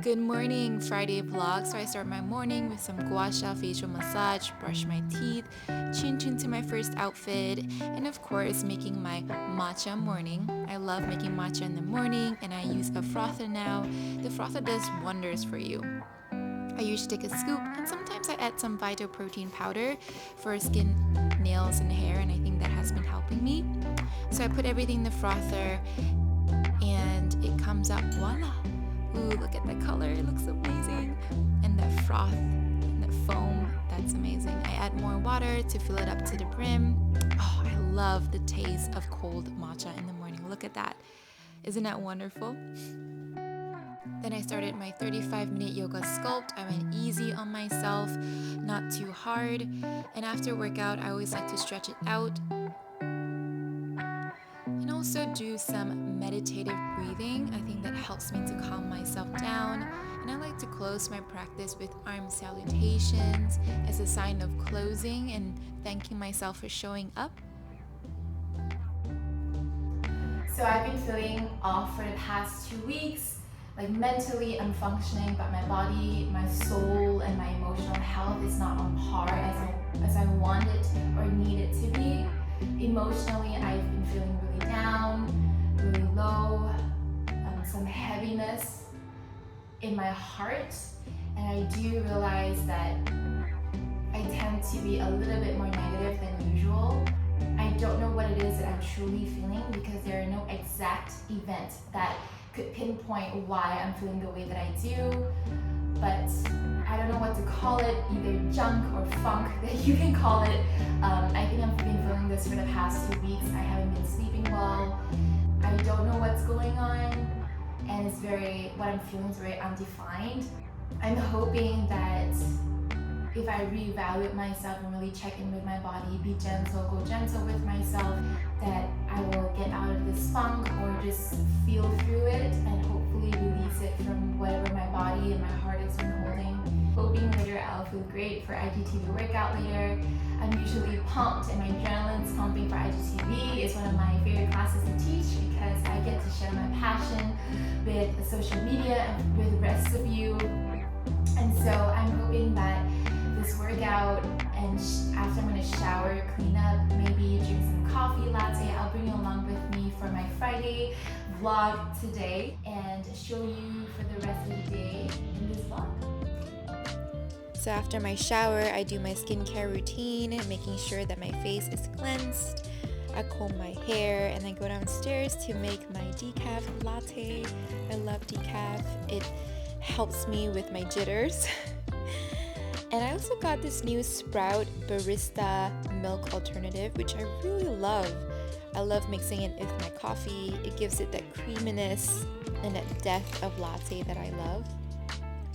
Good morning, Friday vlog. So I start my morning with some gua sha facial massage, brush my teeth, change into my first outfit, and of course making my matcha morning. I love making matcha in the morning and I use a frother now. The frother does wonders for you. I usually take a scoop and sometimes I add some Vito protein powder for skin, nails, and hair, and I think that has been helping me. So I put everything in the frother and it comes out, voila. Ooh, look at that color, it looks amazing. And that froth, and that foam, that's amazing. I add more water to fill it up to the brim. Oh, I love the taste of cold matcha in the morning. Look at that. Isn't that wonderful? Then I started my 35-minute yoga sculpt. I went easy on myself, not too hard. And after workout, I always like to stretch it out. And also do some meditative breathing. I think that helps me to calm myself down. And I like to close my practice with arm salutations as a sign of closing and thanking myself for showing up. So I've been feeling off for the past 2 weeks. Like mentally I'm functioning, but my body, my soul, and my emotional health is not on par as I want it or need it to be. Emotionally, I've been feeling really down, really low, some heaviness in my heart, and I do realize that I tend to be a little bit more negative than usual. I don't know what it is that I'm truly feeling because there are no exact events that could pinpoint why I'm feeling the way that I do, but I don't know what to call it, either junk or funk that you can call it. I think I've been feeling this for the past 2 weeks. I haven't been sleeping well. I don't know what's going on, and what I'm feeling is very undefined. I'm hoping that if I reevaluate myself and really check in with my body, be gentle, go gentle with myself, that I will get out of this funk or just feel through it and hopefully release it from whatever my body and my heart has been holding. Hoping later I'll feel great for IGTV workout later. I'm usually pumped and my adrenaline's pumping for IGTV. It's one of my favorite classes to teach because I get to share my passion with social media and with the rest of you. And so I'm hoping that this workout and after I'm going to shower, clean up, maybe drink some coffee latte, I'll bring you along with me for my Friday vlog today and show you for the rest of the day in this vlog. So after my shower, I do my skincare routine, making sure that my face is cleansed. I comb my hair and then go downstairs to make my decaf latte. I love decaf. It helps me with my jitters. And I also got this new Sprout Barista milk alternative, which I really love. I love mixing it with my coffee. It gives it that creaminess and that depth of latte that I love.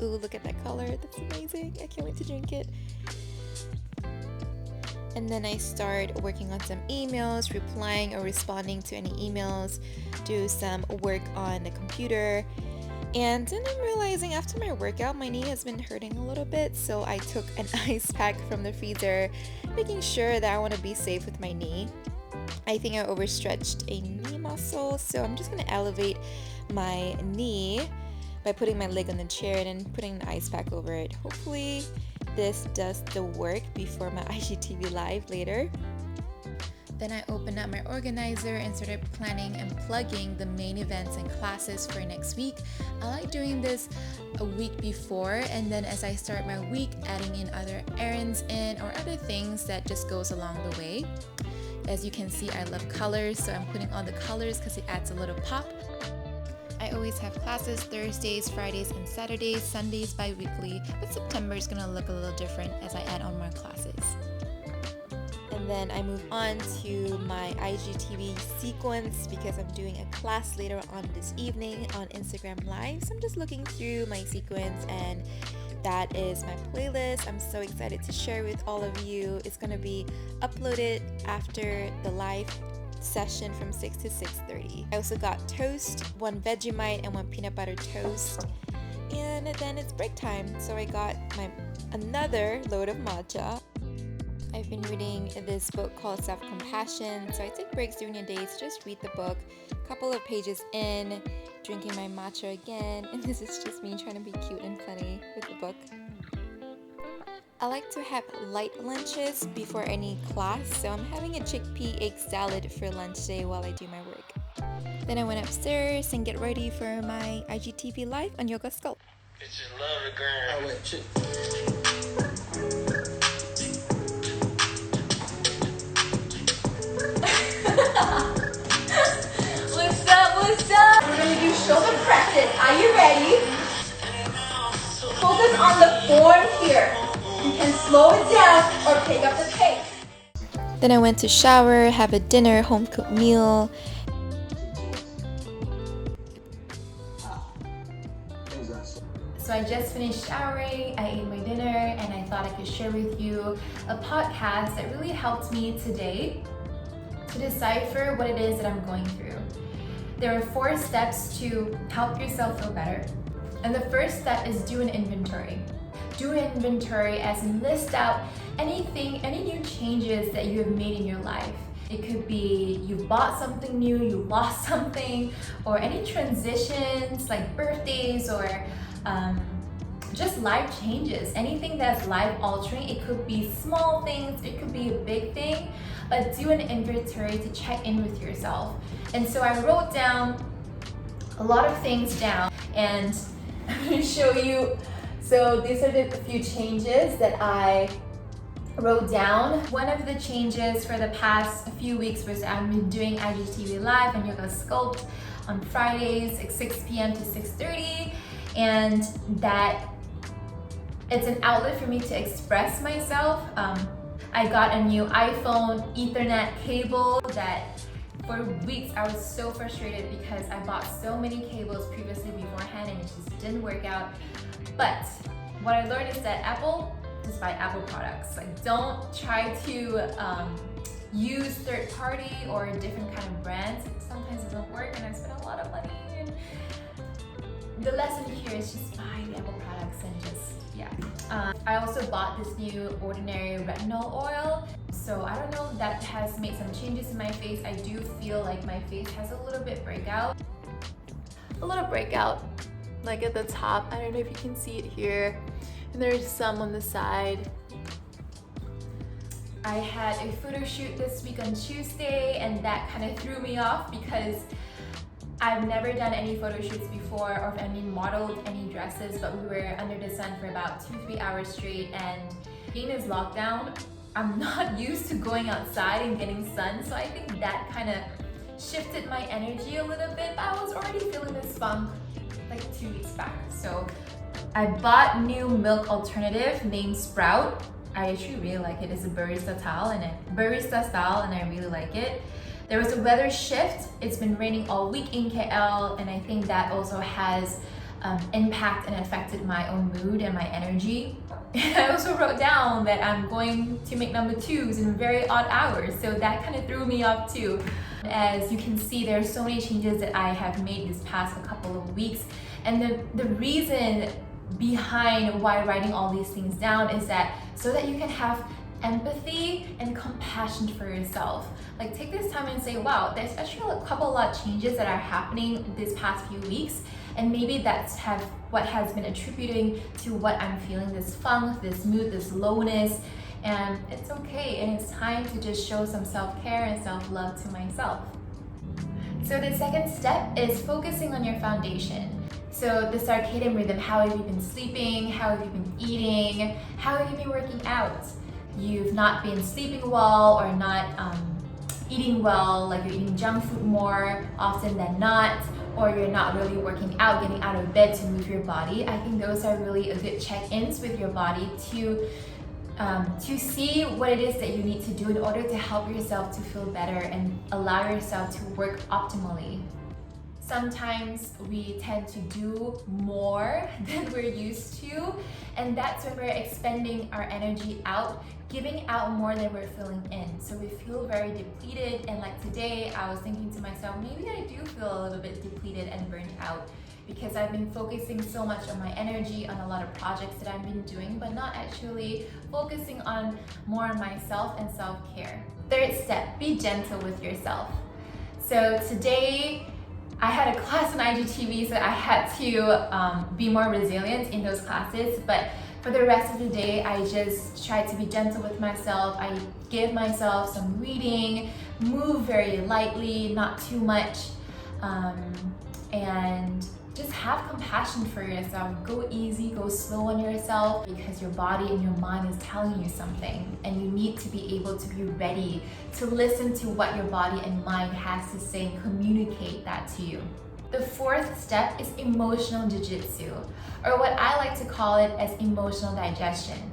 Ooh, look at that color. That's amazing. I can't wait to drink it. And then I start working on some emails, replying or responding to any emails, do some work on the computer. And then I'm realizing after my workout, my knee has been hurting a little bit, so I took an ice pack from the freezer, making sure that I want to be safe with my knee. I think I overstretched a knee muscle, so I'm just going to elevate my knee by putting my leg on the chair and then putting an ice pack over it. Hopefully this does the work before my IGTV live later. Then I opened up my organizer and started planning and plugging the main events and classes for next week. I like doing this a week before, and then as I start my week, adding in other errands in or other things that just goes along the way. As you can see, I love colors, so I'm putting all the colors because it adds a little pop. I always have classes Thursdays, Fridays, and Saturdays, Sundays bi-weekly, but September is gonna look a little different as I add on more classes. And then I move on to my IGTV sequence because I'm doing a class later on this evening on Instagram Live. So I'm just looking through my sequence and that is my playlist. I'm so excited to share with all of you. It's going to be uploaded after the live session from 6 to 6:30. I also got toast, one Vegemite and one peanut butter toast. And then it's break time. So I got another load of matcha. I've been reading this book called Self-Compassion, so I take breaks during the day to just read the book. A couple of pages in, drinking my matcha again, and this is just me trying to be cute and funny with the book. I like to have light lunches before any class, so I'm having a chickpea egg salad for lunch today while I do my work. Then I went upstairs and get ready for my IGTV live on Yoga Sculpt. It's just love the girl. Oh wait, shit. What's up? What's up? We're gonna do shoulder presses. Are you ready? Focus on the form here. You can slow it down or pick up the pace. Then I went to shower, have a dinner, home cooked meal. So I just finished showering, I ate my dinner, and I thought I could share with you a podcast that really helped me today to decipher what it is that I'm going through. There are 4 steps to help yourself feel better. And the first step is do an inventory. Do an inventory as in list out any new changes that you have made in your life. It could be you bought something new, you lost something, or any transitions like birthdays or just life changes, anything that's life altering. It could be small things, it could be a big thing, but do an inventory to check in with yourself. And so I wrote down a lot of things down, and I'm going to show you. So these are the few changes that I wrote down. One of the changes for the past few weeks was I've been doing IGTV Live and Yoga Sculpt on Fridays at 6 p.m. to 6:30. And that it's an outlet for me to express myself. I got a new iPhone Ethernet cable that for weeks I was so frustrated because I bought so many cables previously beforehand and it just didn't work out. But what I learned is that just buy Apple products. Like, don't try to use third party or different kind of brands. Sometimes it doesn't work and I spent a lot of money. And the lesson here is just buy the Apple products and just, yeah. I also bought this new Ordinary Retinol Oil. So I don't know, that has made some changes in my face. I do feel like my face has a little bit breakout. A little breakout, like at the top. I don't know if you can see it here. And there's some on the side. I had a photo shoot this week on Tuesday, and that kind of threw me off because I've never done any photo shoots before or modeled any dresses, but we were under the sun for about 2-3 hours straight, and being this lockdown, I'm not used to going outside and getting sun, so I think that kind of shifted my energy a little bit, but I was already feeling this funk like 2 weeks back. So I bought new milk alternative named Sprout. I actually really like it. It's a barista style and I really like it. There was a weather shift. It's been raining all week in KL, and I think that also has impact and affected my own mood and my energy. I also wrote down that I'm going to make number 2s in very odd hours, so that kind of threw me off too. As you can see, there are so many changes that I have made this past couple of weeks, and the reason behind why writing all these things down is that so that you can have empathy and compassion for yourself. Like, take this time and say, wow, there's actually a lot of changes that are happening this past few weeks, and maybe that's what has been attributing to what I'm feeling, this funk, this mood, this lowness, and it's okay, and it's time to just show some self-care and self-love to myself. So the second step is focusing on your foundation. So the circadian rhythm, how have you been sleeping, how have you been eating, how have you been working out? You've not been sleeping well or not eating well, like you're eating junk food more often than not, or you're not really working out, getting out of bed to move your body. I think those are really a good check-ins with your body to see what it is that you need to do in order to help yourself to feel better and allow yourself to work optimally. Sometimes we tend to do more than we're used to, and that's when we're expending our energy out, giving out more than we're filling in. So we feel very depleted, and like today I was thinking to myself, maybe I do feel a little bit depleted and burnt out. because I've been focusing so much on my energy on a lot of projects that I've been doing, but not actually focusing on more on myself and self-care. Third step, be gentle with yourself. So today I had a class on IGTV, so I had to be more resilient in those classes, but for the rest of the day, I just try to be gentle with myself. I give myself some reading, move very lightly, not too much, and just have compassion for yourself. Go easy, go slow on yourself, because your body and your mind is telling you something, and you need to be able to be ready to listen to what your body and mind has to say and communicate that to you. The fourth step is emotional jiu-jitsu, or what I like to call it as emotional digestion.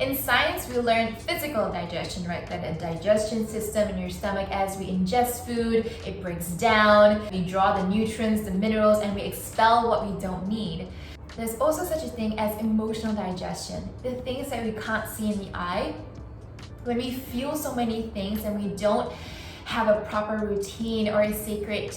In science, we learn physical digestion, right? That a digestion system in your stomach, as we ingest food, it breaks down, we draw the nutrients, the minerals, and we expel what we don't need. There's also such a thing as emotional digestion, the things that we can't see in the eye. When we feel so many things and we don't have a proper routine or a sacred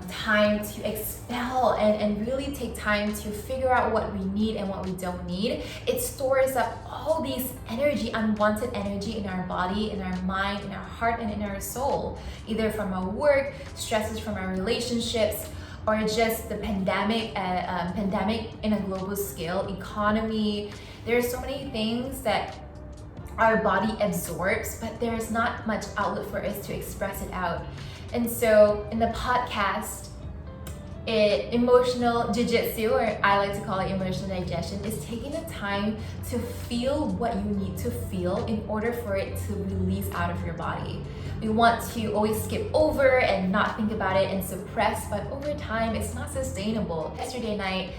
time to expel and really take time to figure out what we need and what we don't need, it stores up all these energy, unwanted energy in our body, in our mind, in our heart, and in our soul, either from our work, stresses from our relationships, or just the pandemic in a global scale, economy. There are so many things that our body absorbs, but there's not much outlet for us to express it out. And so in the podcast, emotional jiu-jitsu, or I like to call it emotional digestion, is taking the time to feel what you need to feel in order for it to release out of your body. We want to always skip over and not think about it and suppress, but over time it's not sustainable. Yesterday night,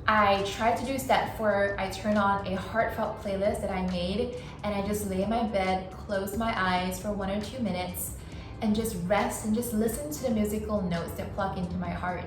I tried to do step 4. I turned on a heartfelt playlist that I made, and I just lay in my bed, closed my eyes for 1 or 2 minutes, and just rest and just listen to the musical notes that plug into my heart.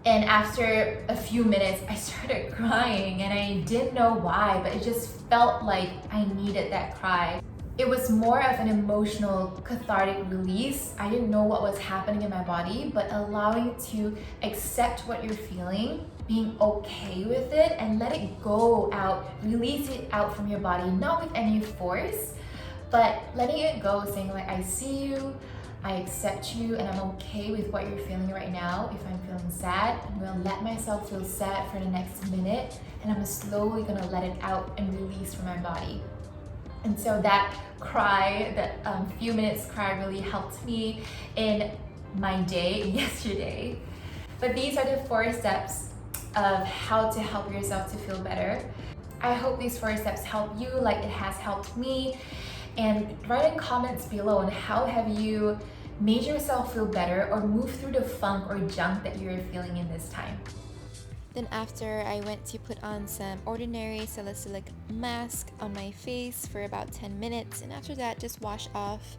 And after a few minutes, I started crying, and I didn't know why, but it just felt like I needed that cry. It was more of an emotional, cathartic release. I didn't know what was happening in my body, but allowing to accept what you're feeling, being okay with it, and let it go out, release it out from your body, not with any force, but letting it go, saying like, I see you, I accept you, and I'm okay with what you're feeling right now. If I'm feeling sad, I'm gonna let myself feel sad for the next minute, and I'm slowly gonna let it out and release from my body. And so that cry, that few minutes cry, really helped me in my day yesterday. But these are the 4 steps of how to help yourself to feel better. I hope these 4 steps help you like it has helped me. And write in comments below on how have you made yourself feel better or move through the funk or junk that you're feeling in this time. Then after, I went to put on some ordinary salicylic mask on my face for about 10 minutes, and after that just wash off.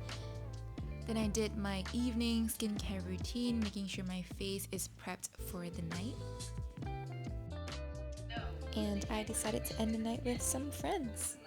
Then I did my evening skincare routine, making sure my face is prepped for the night. And I decided to end the night with some friends.